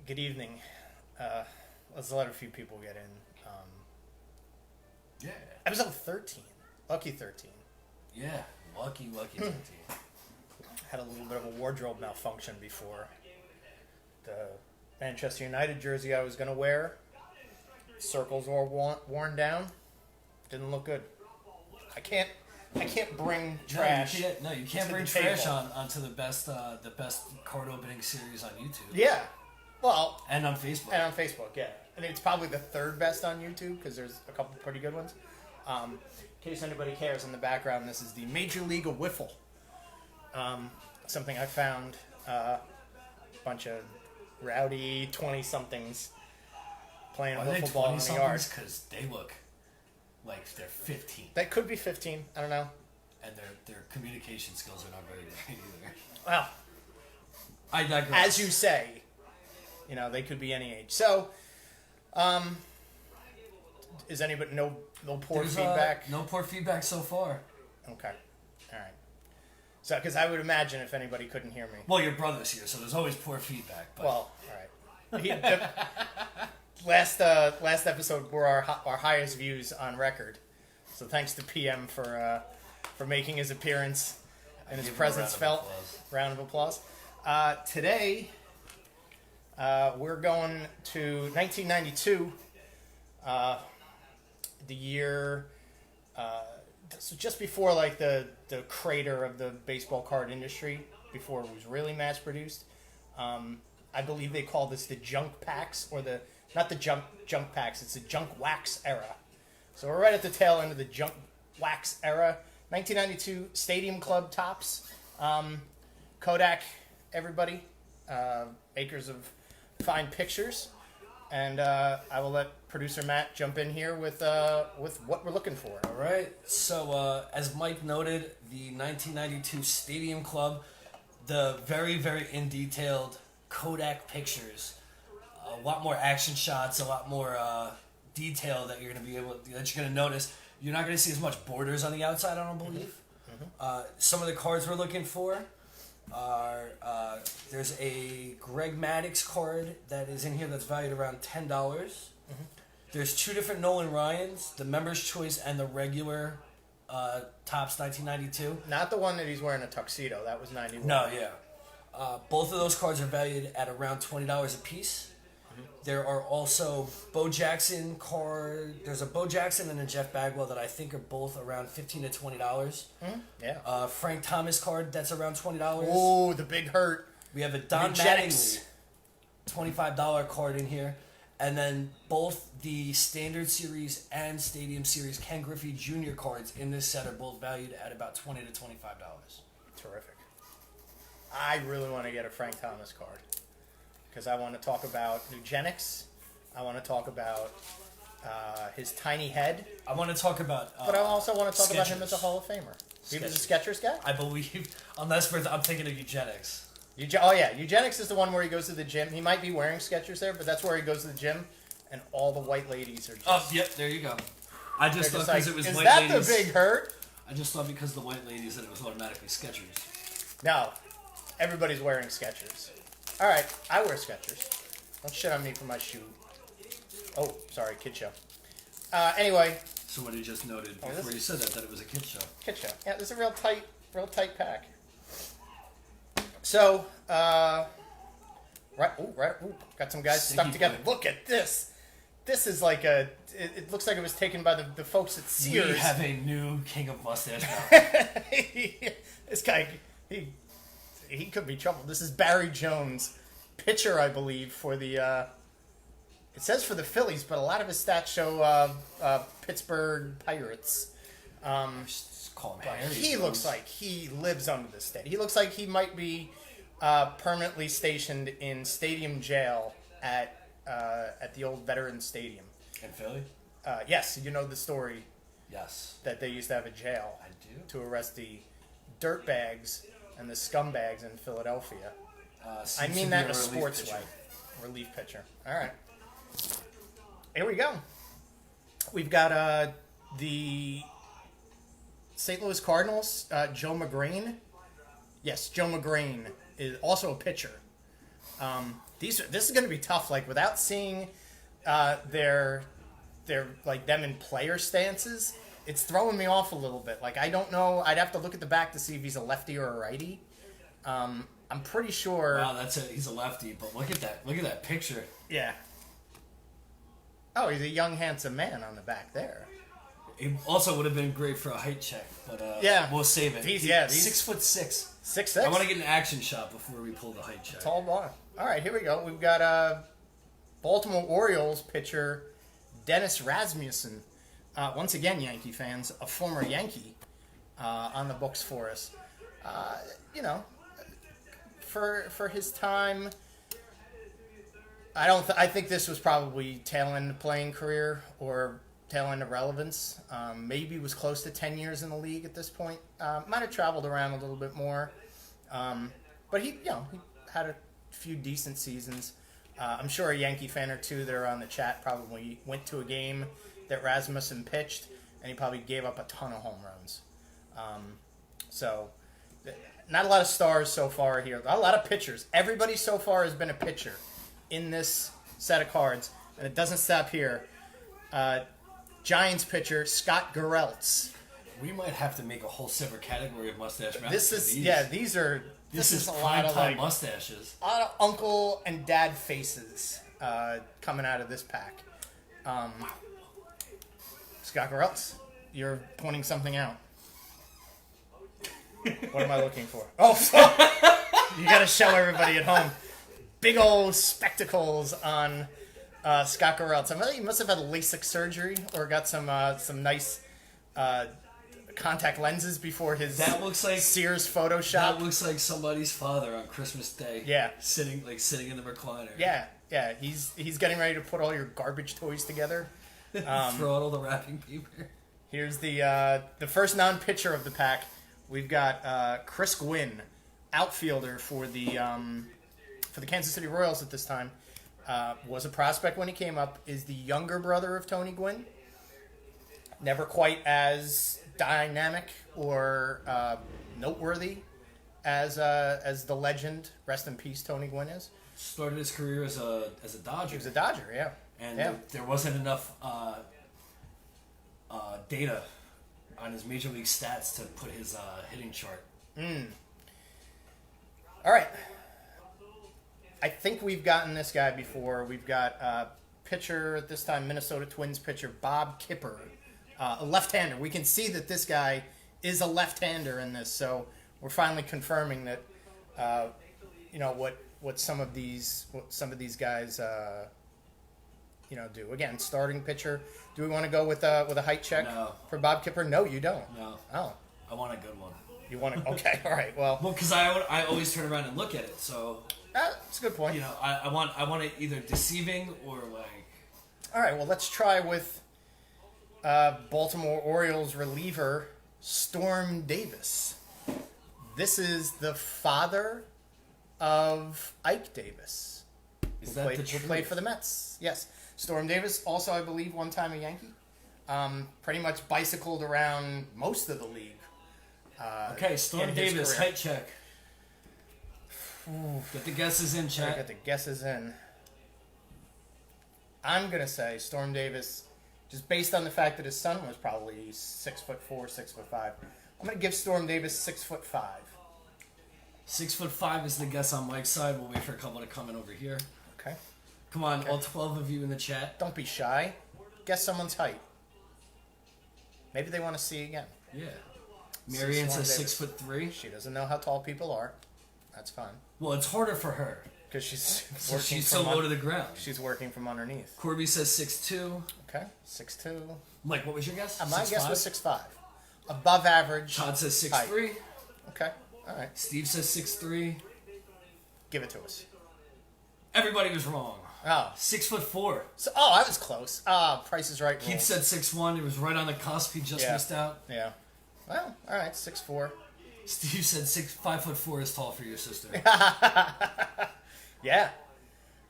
Good evening. Let's let a few people get in. Yeah. Episode 13. Lucky 13. Yeah. Lucky 13. Had a little bit of a wardrobe malfunction before. The Manchester United jersey I was going to wear, circles were worn down. Didn't look good. I can't bring trash. No, you can't bring trash onto the best card opening series on YouTube. Yeah. Well, and on Facebook. Yeah. I think it's probably the third best on YouTube because there's a couple pretty good ones. In case anybody cares, in the background, this is the Major League of Wiffle. Something I found a bunch of rowdy 20-somethings playing wiffle ball in the yard. Because they look like they're 15. That could be 15. I don't know. And their communication skills are not very great either. Well, I digress. As you say, they could be any age. So, is anybody no poor feedback? No poor feedback so far. Okay, all right. So, because I would imagine if anybody couldn't hear me. Well, your brother's here, so there's always poor feedback. But. Well, all right. Last episode were our highest views on record. So thanks to PM for making his appearance and his presence felt. Round of applause. Today. We're going to 1992, the year, so just before like the crater of the baseball card industry, before it was really mass produced. I believe they call this the junk packs, or not the junk packs, it's the junk wax era. So we're right at the tail end of the junk wax era. 1992 Stadium Club tops, Kodak, everybody, acres of fine pictures, and I will let producer Matt jump in here with what we're looking for. All right. So as Mike noted, the 1992 Stadium Club, the very, very in detailed Kodak pictures, a lot more action shots, a lot more detail that you're gonna notice. You're not gonna see as much borders on the outside, I don't believe. Mm-hmm. Some of the cards we're looking for are there's a Greg Maddux card that is in here that's valued around $10. Mm-hmm. There's two different Nolan Ryans, the Members' Choice and the regular Topps 1992. Not the one that he's wearing a tuxedo. That was 91. No, yeah. Both of those cards are valued at around $20 a piece. Mm-hmm. There are also Bo Jackson card. There's a Bo Jackson and a Jeff Bagwell that I think are both around $15 to $20. Mm-hmm. Yeah. Frank Thomas card that's around $20. Oh, the big hurt. We have a Don Mattingly $25 card in here. And then both the Standard Series and Stadium Series Ken Griffey Jr. cards in this set are both valued at about $20 to $25. Terrific. I really want to get a Frank Thomas card because I want to talk about eugenics. I want to talk about his tiny head. I want to talk about but I also want to talk Skechers. About him as a Hall of Famer. He was a Skechers guy? I believe, unless I'm thinking of eugenics. Oh, yeah. Eugenics is the one where he goes to the gym. He might be wearing Skechers there, but that's where he goes to the gym, and all the white ladies are just... Oh, yep, there you go. I just thought because it was white ladies... Is that the big hurt? I just thought because the white ladies that it was automatically Skechers. No. Everybody's wearing Skechers. All right, I wear Skechers. Don't shit on me for my shoe. Oh, sorry, kid show. Anyway... Somebody just noted before you said that it was a kid show. Kid show. Yeah, this is a real tight pack. So, got some guys stuck together. Look at this. This is like it looks like it was taken by the folks at Sears. We have a new king of mustache now. This guy, he could be trouble. This is Barry Jones, pitcher, I believe, for the... It says for the Phillies, but a lot of his stats show Pittsburgh Pirates. Call him Harry he Jones. looks like he lives under the state. He looks like he might be permanently stationed in stadium jail at the old Veterans Stadium. In Philly? Yes, you know the story. Yes. That they used to have a jail. I do. To arrest the dirtbags and the scumbags in Philadelphia. I mean that in a sports way. Relief pitcher. All right. Here we go. We've got the St. Louis Cardinals, Joe McGrain. Yes, Joe McGrain is also a pitcher. This is going to be tough. Like without seeing their like them in player stances, it's throwing me off a little bit. Like I don't know. I'd have to look at the back to see if he's a lefty or a righty. I'm pretty sure. Wow, he's a lefty. But look at that. Look at that picture. Yeah. Oh, he's a young, handsome man on the back there. It also would have been great for a height check, but yeah, we'll save it. These 6'6". 6'6". I want to get an action shot before we pull the height check. Tall boy. All right, here we go. We've got Baltimore Orioles pitcher Dennis Rasmussen. Once again, Yankee fans, a former Yankee on the books for us. You know, for his time. I think this was probably tail end of playing career or tail end of relevance. Maybe was close to 10 years in the league at this point. Might have traveled around a little bit more, but he had a few decent seasons. I'm sure a Yankee fan or two that are on the chat probably went to a game that Rasmussen pitched, and he probably gave up a ton of home runs. So, not a lot of stars so far here. A lot of pitchers. Everybody so far has been a pitcher in this set of cards, and it doesn't stop here. Giants pitcher Scott Gereltz. We might have to make a whole separate category of mustache mountains. This is a prime lot of time mustaches. A lot of uncle and dad faces coming out of this pack. Scott Gereltz, you're pointing something out. What am I looking for? Oh, you got to show everybody at home. Big old spectacles on Scott Gereltz. I mean, he must have had LASIK surgery or got some nice contact lenses before his Sears Photoshop. That looks like somebody's father on Christmas Day. Yeah, sitting in the recliner. Yeah. He's getting ready to put all your garbage toys together. Throw out all the wrapping paper. Here's the first non-pitcher of the pack. We've got Chris Gwynn, outfielder for the Kansas City Royals at this time. Was a prospect when he came up. Is the younger brother of Tony Gwynn. Never quite as dynamic or noteworthy as the legend, rest in peace, Tony Gwynn is. Started his career as a Dodger. He was a Dodger, yeah. And there wasn't enough data on his major league stats to put his hitting chart. All right. I think we've gotten this guy before. We've got pitcher at this time, Minnesota Twins pitcher Bob Kipper, a left-hander. We can see that this guy is a left-hander in this, so we're finally confirming that what some of these guys do. Again, starting pitcher. Do we want to go with a height check for Bob Kipper? No, you don't. No. Oh, I want a good one. You want to? Okay, all right. Well, because I always turn around and look at it, so. That's a good point. You know, I want it either deceiving or like. All right, well, let's try with Baltimore Orioles reliever Storm Davis. This is the father of Ike Davis. Is that the truth? Who played for the Mets? Yes, Storm Davis, also I believe one time a Yankee. Pretty much bicycled around most of the league. Okay, Storm Davis height check. Get the guesses in, chat. Get the guesses in. I'm gonna say Storm Davis, just based on the fact that his son was probably 6'4", 6'5". I'm gonna give Storm Davis 6'5". 6'5" is the guess on Mike's side. We'll wait for a couple to come in over here. Okay. Come on, all 12 of you in the chat. Don't be shy. Guess someone's height. Maybe they want to see again. Yeah. Marianne says 6'3". She doesn't know how tall people are. That's fine. Well, it's harder for her. Because she's so low to the ground. She's working from underneath. Corby says 6'2". Okay, 6'2". Mike, what was your guess? My guess was 6'5". Above average. Todd says 6'3". Okay, all right. Steve says 6'3". Give it to us. Everybody was wrong. Oh. 6'4". So, I was close. Price is Right. Keith said 6'1". It was right on the cusp. He just missed out. Yeah. Well, all right, 6'4". Steve said 5'4" is tall for your sister. Yeah.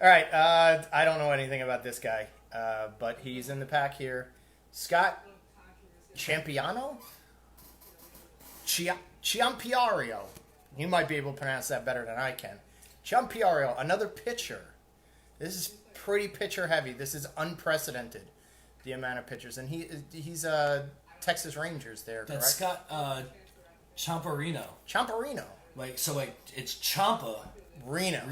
All right. I don't know anything about this guy, but he's in the pack here. Scott Ciampiano? Ciampiario. You might be able to pronounce that better than I can. John Piario, another pitcher. This is pretty pitcher heavy. This is unprecedented, the amount of pitchers. And he's Texas Rangers there, correct? That's Scott Champarino. Champarino. Like it's Champa Reno.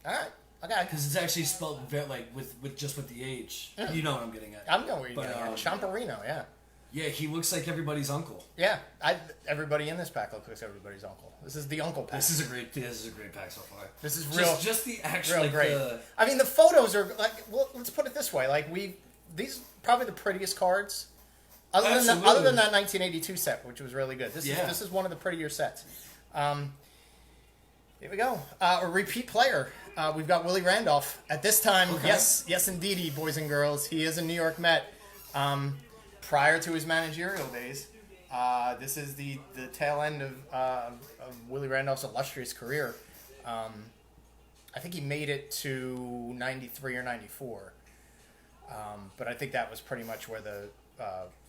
All right. Okay. Because it's actually spelled with the H. Yeah. You know what I'm getting at. I'm going where you're getting at. Champarino, yeah. Yeah, he looks like everybody's uncle. Yeah, everybody in this pack looks like everybody's uncle. This is the uncle pack. This is a great pack so far. This is real, just the actual real great. I mean, the photos are like. Well, let's put it this way: like these are probably the prettiest cards, other than that 1982 set, which was really good. This is one of the prettier sets. Here we go. A repeat player. We've got Willie Randolph. At this time, okay. yes, indeedy, boys and girls, he is a New York Met. Prior to his managerial days, this is the tail end of Willie Randolph's illustrious career. I think he made it to 93 or 94, but I think that was pretty much where the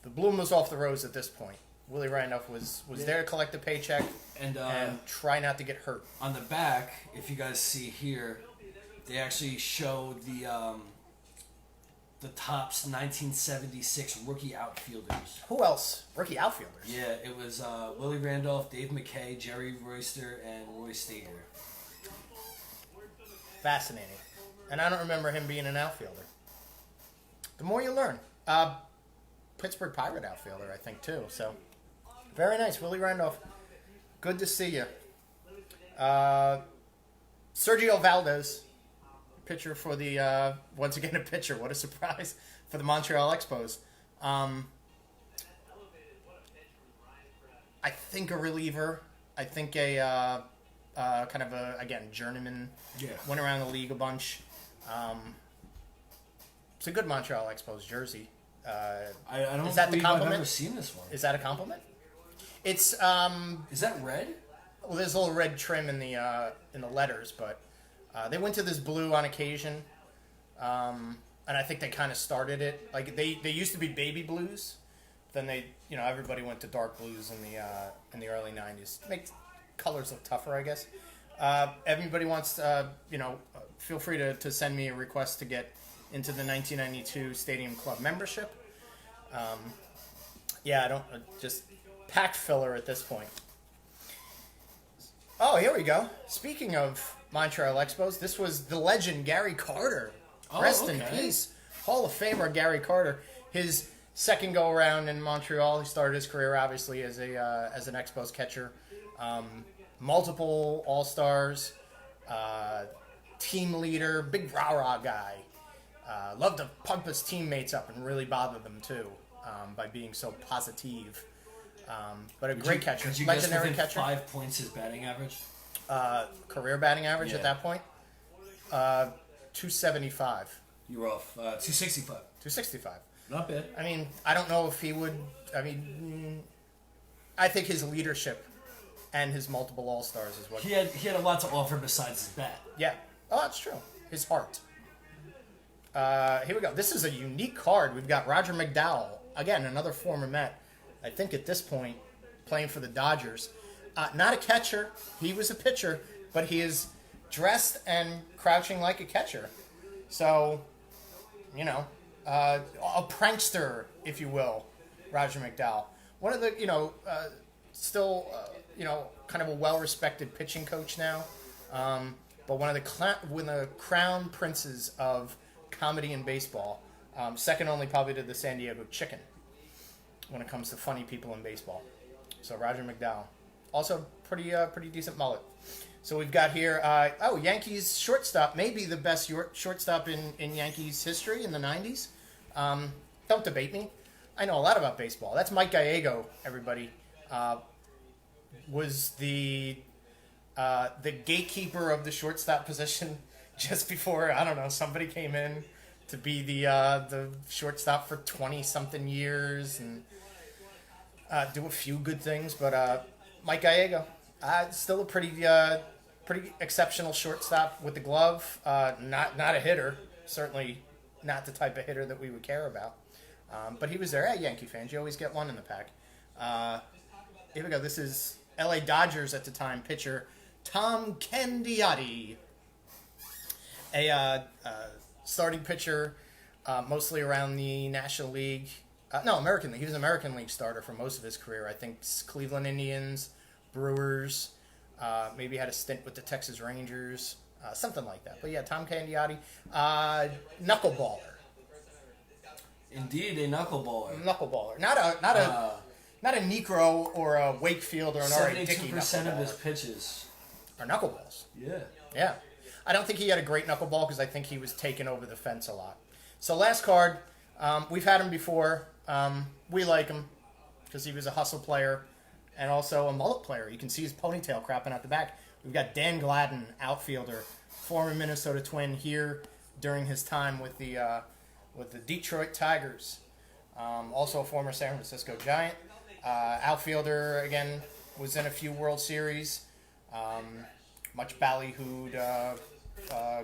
bloom was off the rose at this point. Willie Randolph was there to collect a paycheck and try not to get hurt. On the back, if you guys see here, they actually show the Topps 1976 rookie outfielders. Who else? Rookie outfielders? Yeah, it was Willie Randolph, Dave McKay, Jerry Royster, and Roy Stater. Fascinating. And I don't remember him being an outfielder. The more you learn. Pittsburgh Pirate outfielder, I think, too. So, very nice. Willie Randolph. Good to see you. Sergio Valdez. Pitcher for the, once again a pitcher, what a surprise, for the Montreal Expos. I think a reliever. I think a kind of a, again, journeyman. Yeah. Went around the league a bunch. It's a good Montreal Expos jersey. I don't is that the believe I've compliment? ever seen this one. Is that a compliment? It's Is that red? well, there's a little red trim in the letters, but they went to this blue on occasion, and I think they kind of started it. Like they used to be baby blues, then everybody went to dark blues in the early '90s. Make colors look tougher, I guess. Everybody wants feel free to send me a request to get into the 1992 Stadium Club membership. I don't just pack filler at this point. Oh, here we go. Speaking of Montreal Expos, this was the legend Gary Carter. Rest in peace. Hall of Famer Gary Carter. His second go around in Montreal. He started his career obviously as an Expos catcher. Multiple All-Stars. Team leader. Big rah-rah guy. Loved to pump his teammates up and really bother them too by being so positive. But a great catcher. Could you Legendary guess within catcher. 5 points his batting average? Career batting average Yeah. at that point? 275. You were off. 265. 265. Not bad. I mean, I don't know if he would. I think his leadership and his multiple All-Stars is what. He had a lot to offer besides his bat. Yeah. Oh, that's true. His heart. Here we go. This is a unique card. We've got Roger McDowell. Again, another former Met. I think at this point, playing for the Dodgers. Not a catcher. He was a pitcher, but he is dressed and crouching like a catcher. So, a prankster, if you will, Roger McDowell. One of the, still, kind of a well-respected pitching coach now. But one of the crown princes of comedy in baseball. Second only probably to the San Diego Chicken when it comes to funny people in baseball. So Roger McDowell. Also pretty decent mullet. So we've got here, Yankees shortstop, maybe the best shortstop in Yankees history in the 90s. Don't debate me. I know a lot about baseball. That's Mike Gallego, everybody. Was the gatekeeper of the shortstop position just before, I don't know, somebody came in to be the shortstop for 20-something years and do a few good things. But Mike Gallego, still a pretty exceptional shortstop with the glove. Not a hitter. Certainly not the type of hitter that we would care about. But he was there. Hey, Yankee fans, you always get one in the pack. Here we go. This is L.A. Dodgers at the time pitcher Tom Candiotti. starting pitcher, mostly around the National League. No, American League. He was an American League starter for most of his career. I think Cleveland Indians, Brewers, maybe had a stint with the Texas Rangers, something like that. But yeah, Tom Candiotti, knuckleballer. Indeed, a knuckleballer. Knuckleballer, not a Necro or a Wakefield or an R.A. Dickey 72% of his knuckleballer. pitches Are knuckleballs. Yeah. Yeah. I don't think he had a great knuckleball because I think he was taking over the fence a lot. So last card, we've had him before. We like him because he was a hustle player and also a mullet player. You can see his ponytail crapping out the back. We've got Dan Gladden, outfielder, former Minnesota Twin here during his time with the Detroit Tigers. Also a former San Francisco Giant. Outfielder, again, was in a few World Series. Much ballyhooed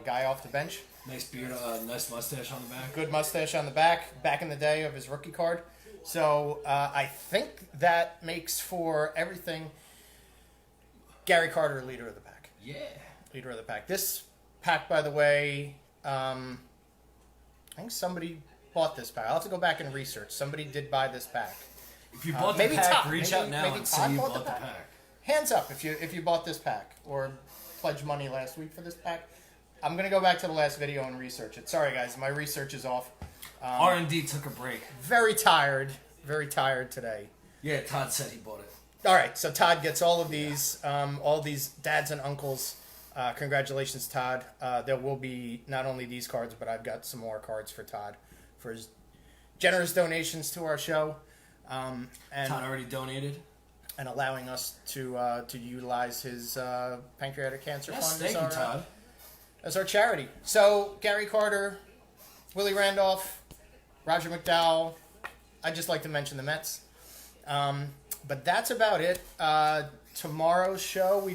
guy off the bench. Nice beard, nice mustache on the back. Good mustache on the back in the day of his rookie card. So I think that makes for everything. Gary Carter, leader of the pack. Yeah. Leader of the pack. This pack, by the way, I think somebody bought this pack. I'll have to go back and research. Somebody did buy this pack. If you bought the maybe pack, Todd. reach Maybe- out now maybe and Todd say you bought bought the the pack. pack. Hands up if you bought this pack or pledged money last week for this pack. I'm gonna go back to the last video and research it. Sorry guys, my research is off. R&D took a break. Very tired today. Yeah, Todd said he bought it. All right, so Todd gets all these dads and uncles. Congratulations, Todd. There will be not only these cards, but I've got some more cards for Todd for his generous donations to our show, and Todd already donated. and allowing us to utilize his pancreatic cancer Yes, fund thank you, Todd. as our charity. So Gary Carter, Willie Randolph, Roger McDowell. I'd just like to mention the Mets. But that's about it. Tomorrow's show,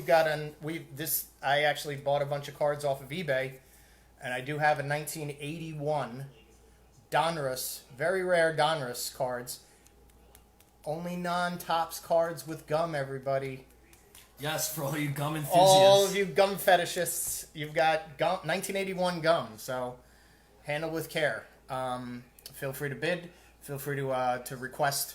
I actually bought a bunch of cards off of eBay, and I do have a 1981 Donruss, very rare Donruss cards. Only non-tops cards with gum, everybody. Yes, for all you gum enthusiasts. All of you gum fetishists, you've got gum, 1981 gum, so handle with care. Feel free to bid. Feel free to request.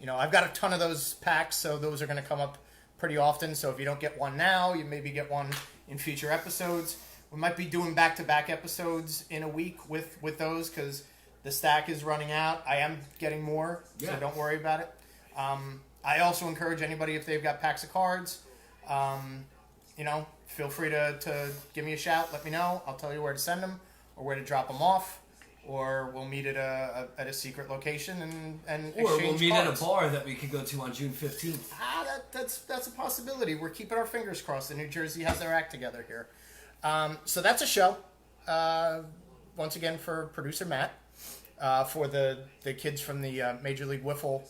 I've got a ton of those packs, so those are going to come up pretty often. So if you don't get one now, you maybe get one in future episodes. We might be doing back-to-back episodes in a week with those because the stack is running out. I am getting more, so don't worry about it. I also encourage anybody, if they've got packs of cards, feel free to give me a shout. Let me know. I'll tell you where to send them or where to drop them off. Or we'll meet at a secret location and exchange Or we'll meet cards. at a bar that we could go to on June 15th. That's a possibility. We're keeping our fingers crossed that New Jersey has their act together here. So that's a show. Once again for producer Matt, for the kids from the Major League Wiffle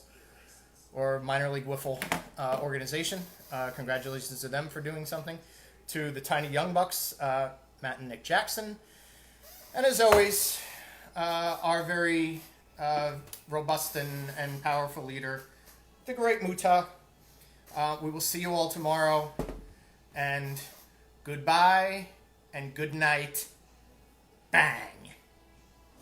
or Minor League Wiffle organization. Congratulations to them for doing something. To the Tiny Young Bucks, Matt and Nick Jackson. And as always, our very robust and powerful leader, the great Muta. We will see you all tomorrow. And goodbye and good night. Bang.